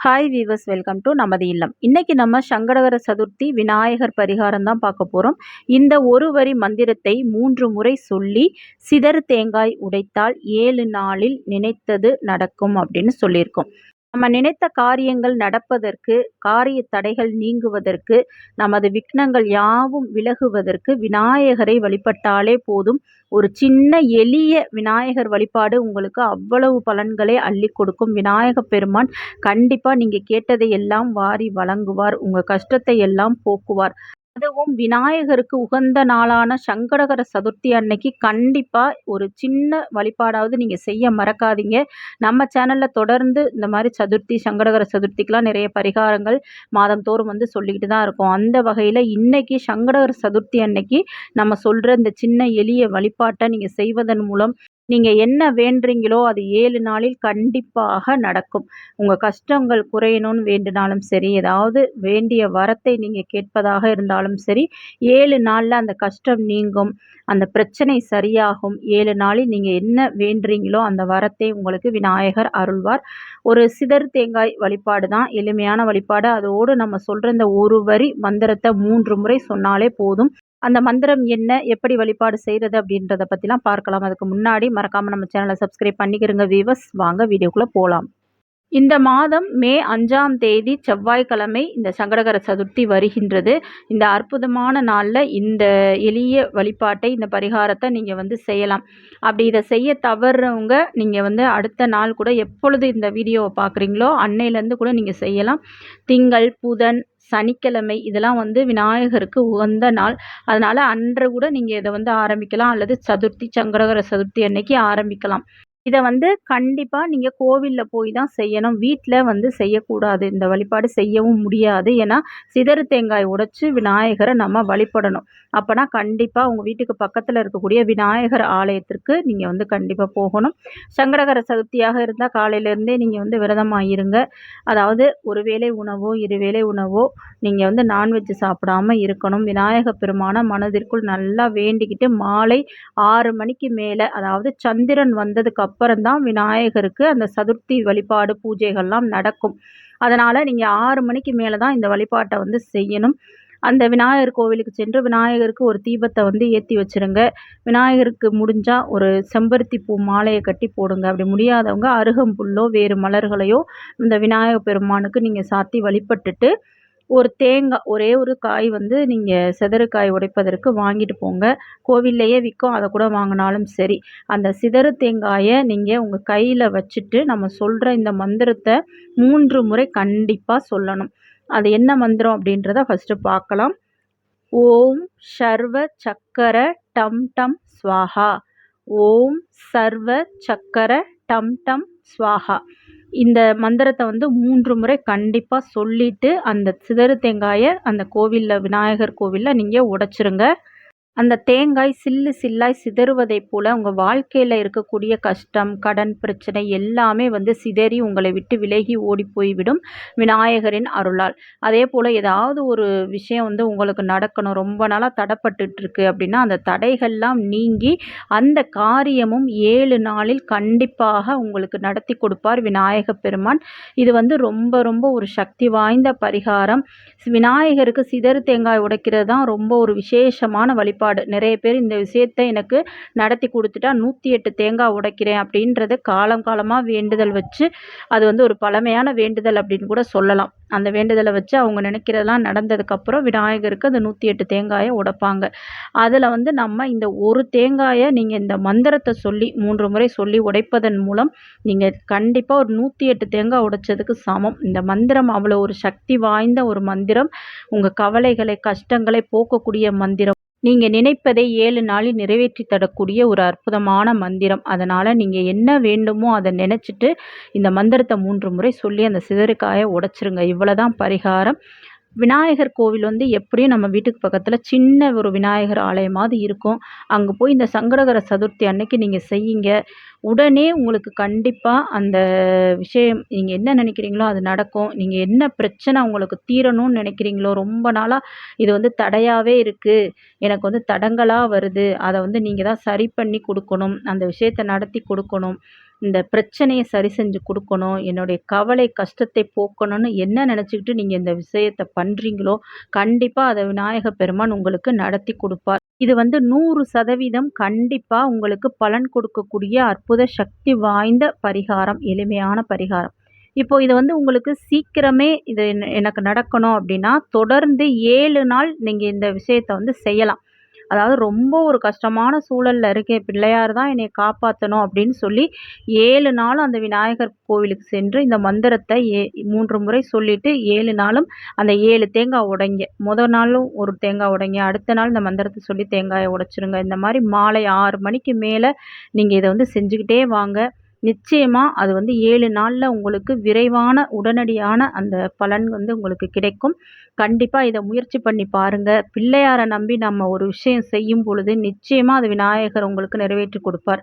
Hi viewers, welcome to நமது இல்லம். இன்னைக்கு நம்ம சங்கடகர சதுர்த்தி விநாயகர் பரிகாரம் தான் பார்க்க போகிறோம். இந்த ஒரு வரி மந்திரத்தை 3 முறை சொல்லி சிதறு தேங்காய் உடைத்தால் 7 நாளில் நினைத்தது நடக்கும் அப்படின்னு சொல்லியிருக்கோம். நம்ம நினைத்த காரியங்கள் நடப்பதற்கு, காரிய தடைகள் நீங்குவதற்கு, நமது விக்னங்கள் யாவும் விலகுவதற்கு விநாயகரை வழிபட்டாலே போதும். ஒரு சின்ன எளிய விநாயகர் வழிபாடு உங்களுக்கு அவ்வளவு பலன்களை அள்ளி கொடுக்கும். விநாயக பெருமான் கண்டிப்பா நீங்க கேட்டதை எல்லாம் வாரி வழங்குவார். உங்க கஷ்டத்தை எல்லாம் போக்குவார். அதுவும் விநாயகருக்கு உகந்த நாளான சங்கடகர சதுர்த்தி அன்னைக்கு கண்டிப்பா ஒரு சின்ன வழிபாடாவது நீங்க செய்ய மறக்காதீங்க. நம்ம சேனல்ல தொடர்ந்து இந்த மாதிரி சதுர்த்தி, சங்கடகர சதுர்த்திக்கெல்லாம் நிறைய பரிகாரங்கள் மாதந்தோறும் சொல்லிக்கிட்டு தான் இருக்கோம். அந்த வகையில இன்னைக்கு சங்கடகர சதுர்த்தி அன்னைக்கு நம்ம சொல்ற இந்த சின்ன எளிய வழிபாட்டை நீங்க செய்வதன் மூலம் நீங்க என்ன வேண்டுறீங்களோ அது 7 நாளில் கண்டிப்பாக நடக்கும். உங்க கஷ்டங்கள் குறையணும்னு வேண்டினாலும் சரி, ஏதாவது வேண்டிய வரத்தை நீங்க கேட்பதாக இருந்தாலும் சரி, 7 நாள்ல அந்த கஷ்டம் நீங்கும். அந்த பிரச்சனை சரியாகும். 7 நாளில் நீங்க என்ன வேண்டுறீங்களோ அந்த வரத்தை உங்களுக்கு விநாயகர் அருள்வார். ஒரு சிதறு தேங்காய் வழிபாடு தான், எளிமையான வழிபாடு. அதோடு நம்ம சொல்ற இந்த ஒரு வரி மந்திரத்தை 3 முறை சொன்னாலே போதும். அந்த மந்திரம் என்ன, எப்படி வழிபாடு செய்கிறது அப்படின்றத பற்றிலாம் பார்க்கலாம். அதுக்கு முன்னாடி மறக்காமல் நம்ம சேனலை சப்ஸ்கிரைப் பண்ணிக்கிறங்க வீவர்ஸ். வாங்க வீடியோக்குள்ளே போகலாம். இந்த மாதம் மே 5ஆம் தேதி செவ்வாய்க்கிழமை இந்த சங்கடகர சதுர்த்தி வருகின்றது. இந்த அற்புதமான நாளில் இந்த எளிய வழிபாட்டை, இந்த பரிகாரத்தை நீங்கள் செய்யலாம். அப்படி இதை செய்ய தவறுறவங்க நீங்கள் அடுத்த நாள் கூட, எப்பொழுது இந்த வீடியோவை பார்க்குறீங்களோ அன்னையிலேருந்து கூட நீங்கள் செய்யலாம். திங்கள், புதன், சனிக்கிழமை இதெல்லாம் விநாயகருக்கு உகந்த நாள். அதனால் அன்று கூட நீங்கள் இதை ஆரம்பிக்கலாம். அல்லது சதுர்த்தி, சங்கடகர சதுர்த்தி அன்னைக்கு ஆரம்பிக்கலாம். இதை கண்டிப்பாக நீங்கள் கோவிலில் போய் தான் செய்யணும். வீட்டில் செய்யக்கூடாது. இந்த வழிபாடு செய்யவும் முடியாது. ஏன்னா சிதறு தேங்காய் உடைச்சி விநாயகரை நம்ம வழிபடணும். அப்போனா கண்டிப்பாக உங்கள் வீட்டுக்கு பக்கத்தில் இருக்கக்கூடிய விநாயகர் ஆலயத்திற்கு நீங்கள் கண்டிப்பாக போகணும். சங்கடகர சதுர்த்தியாக இருந்தால் காலையிலேருந்தே நீங்கள் விரதமாக இருங்க. அதாவது ஒரு வேளை உணவோ 2 வேளை உணவோ நீங்கள் நான்வெஜ் சாப்பிடாமல் இருக்கணும். விநாயக பெருமான மனதிற்குள் நல்லா வேண்டிக்கிட்டு மாலை 6 மணிக்கு மேலே, அதாவது சந்திரன் வந்ததுக்கு அப்புறம்தான் விநாயகருக்கு அந்த சதுர்த்தி வழிபாடு பூஜைகள்லாம் நடக்கும். அதனால் நீங்கள் 6 மணிக்கு மேலே தான் இந்த வழிபாட்டை செய்யணும். அந்த விநாயகர் கோவிலுக்கு சென்று விநாயகருக்கு ஒரு தீபத்தை ஏற்றி வச்சுருங்க. விநாயகருக்கு முடிஞ்சால் ஒரு செம்பருத்தி பூ மாலையை கட்டி போடுங்க. அப்படி முடியாதவங்க அருகம்புல்லோ வேறு மலர்களையோ இந்த விநாயக பெருமானுக்கு நீங்கள் சாத்தி வழிபட்டுட்டு, ஒரு தேங்காய், ஒரே ஒரு காய் நீங்கள் சிதறு காய் உடைப்பதற்கு வாங்கிட்டு போங்க. கோவில்லையே விற்கும், அதை கூட வாங்கினாலும் சரி. அந்த சிதறு தேங்காயை நீங்கள் உங்கள் கையில் வச்சுட்டு நம்ம சொல்கிற இந்த மந்திரத்தை 3 முறை கண்டிப்பாக சொல்லணும். அது என்ன மந்திரம் அப்படின்றத ஃபஸ்ட்டு பார்க்கலாம். ஓம் சர்வ சக்கர டம் டம் ஸ்வாஹா. ஓம் சர்வ சக்கர டம் டம் ஸ்வாஹா. இந்த மந்திரத்தை 3 முறை கண்டிப்பாக சொல்லிவிட்டு அந்த சிதறு தேங்காயை அந்த கோவிலில், விநாயகர் கோவிலில் நீங்கள் உடைச்சிருங்க. அந்த தேங்காய் சில்லு சில்லாய் சிதறுவதைப் போல் உங்கள் வாழ்க்கையில் இருக்கக்கூடிய கஷ்டம், கடன் பிரச்சனை எல்லாமே சிதறி உங்களை விட்டு விலகி ஓடி போய்விடும் விநாயகரின் அருளால். அதே போல் ஏதாவது ஒரு விஷயம் உங்களுக்கு நடக்கணும், ரொம்ப நாளாக தடைப்பட்டுருக்கு அப்படின்னா அந்த தடைகள்லாம் நீங்கி அந்த காரியமும் 7 நாளில் கண்டிப்பாக உங்களுக்கு நடத்தி கொடுப்பார் விநாயக பெருமான். இது ரொம்ப ரொம்ப ஒரு சக்தி வாய்ந்த பரிகாரம். விநாயகருக்கு சிதறு தேங்காய் உடைக்கிறது தான் ரொம்ப ஒரு விசேஷமான வழிபாடு. நிறைய பேர் இந்த விஷயத்தை எனக்கு நடத்தி கொடுத்துட்டா 108 தேங்காய் உடைக்கிறேன் அப்படின்றது காலமாக வேண்டுதல் வச்சு, அது ஒரு பழமையான வேண்டுதல் அப்படின்னு கூட சொல்லலாம். அந்த வேண்டுதலை வச்சு அவங்க நினைக்கிறதெல்லாம் நடந்ததுக்கப்புறம் விநாயகருக்கு அந்த 108 தேங்காயை உடைப்பாங்க. அதில் நம்ம இந்த ஒரு தேங்காயை நீங்கள் இந்த மந்திரத்தை சொல்லி 3 முறை சொல்லி உடைப்பதன் மூலம் நீங்கள் கண்டிப்பாக ஒரு 108 தேங்காய் உடைச்சதுக்கு சமம். இந்த மந்திரம் அவ்வளோ ஒரு சக்தி வாய்ந்த ஒரு மந்திரம். உங்கள் கவலைகளை, கஷ்டங்களை போக்கக்கூடிய மந்திரம். நீங்கள் நினைப்பதை 7 நாளில் நிறைவேற்றி தரக்கூடிய ஒரு அற்புதமான மந்திரம். அதனால் நீங்கள் என்ன வேண்டுமோ அதை நினச்சிட்டு இந்த மந்திரத்தை 3 முறை சொல்லி அந்த சிதறுக்காயை உடைச்சிருங்க. இவ்வளோதான் பரிகாரம். விநாயகர் கோவில் எப்படியும் நம்ம வீட்டுக்கு பக்கத்தில் சின்ன ஒரு விநாயகர் ஆலயமாவது இருக்கும். அங்கே போய் இந்த சங்கடகர சதுர்த்தி அன்னைக்கு நீங்கள் செய்யுங்க. உடனே உங்களுக்கு கண்டிப்பாக அந்த விஷயம், நீங்கள் என்ன நினைக்கிறீங்களோ அது நடக்கும். நீங்கள் என்ன பிரச்சனை உங்களுக்கு தீரணும்னு நினைக்கிறீங்களோ, ரொம்ப நாளாக இது தடையாகவே இருக்குது, எனக்கு தடங்கலாக வருது, அதை நீங்கள் தான் சரி பண்ணி கொடுக்கணும், அந்த விஷயத்தை நடத்தி கொடுக்கணும், இந்த பிரச்சனையை சரி செஞ்சு கொடுக்கணும், என்னுடைய கவலை கஷ்டத்தை போக்கணும்னு என்ன நினச்சிக்கிட்டு நீங்கள் இந்த விஷயத்தை பண்ணுறீங்களோ கண்டிப்பாக அதை விநாயகப் பெருமான் உங்களுக்கு நடத்தி கொடுப்பார். இது வந்து 100% கண்டிப்பா உங்களுக்கு பலன் கொடுக்கக்கூடிய அற்புத சக்தி வாய்ந்த பரிகாரம், எளிமையான பரிகாரம். இப்போ இது வந்து உங்களுக்கு சீக்கிரமே இது எனக்கு நடக்கணும் அப்படின்னா, தொடர்ந்து 7 நாள் நீங்க இந்த விஷயத்த வந்து செய்யலாம். அதாவது ரொம்ப ஒரு கஷ்டமான சூழல்ல இருக்கேன், பிள்ளையார் தான் என்னைய காப்பாத்தணும் அப்படின்னு சொல்லி 7 நாளும் அந்த விநாயகர் கோவிலுக்கு சென்று இந்த மந்திரத்தை 3 முறை சொல்லிட்டு 7 நாளும் அந்த 7 தேங்காய் உடைங்க. நாளும் ஒரு தேங்காய் உடைங்க. அடுத்த நாள் இந்த மந்திரத்த சொல்லி தேங்காய உடைச்சிருங்க. இந்த மாரி மாலை 6 மணிக்கு மேல நீங்க இத வந்து செஞ்சுக்கிட்டே வாங்க. நிச்சயமா அது வந்து 7 நாள்ல உங்களுக்கு விரைவான, உடனடியான அந்த பலன் வந்து உங்களுக்கு கிடைக்கும். கண்டிப்பா இத முயற்சி பண்ணி பாருங்க. பிள்ளையார நம்பி நம்ம ஒரு விஷயம் செய்யும் பொழுது, நிச்சயமா அது விநாயகர் உங்களுக்கு நிறைவேற்றி கொடுப்பார்.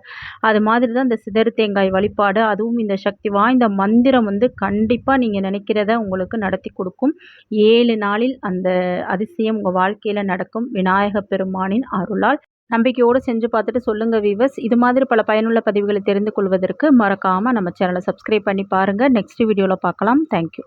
அது மாதிரி தான் இந்த சிதறு தேங்காய் வழிபாடு, அதுவும் இந்த சக்தி வாய்ந்த மந்திரம் வந்து கண்டிப்பா நீங்க நினைக்கிறத உங்களுக்கு நடத்தி கொடுக்கும். 7 நாளில் அந்த அதிசயம் உங்க வாழ்க்கையில நடக்கும். விநாயகப் பெருமானின் அருளால். நம்பிக்கையோடு செஞ்சு பார்த்துட்டு சொல்லுங்க வீவர்ஸ். இது மாதிரி பல பயனுள்ள பதிவுகளை தெரிந்து கொள்வதற்கு மறக்காம நம்ம சேனலை சப்ஸ்கிரைப் பண்ணி பாருங்க. நெக்ஸ்ட் வீடியோல பார்க்கலாம். Thank you.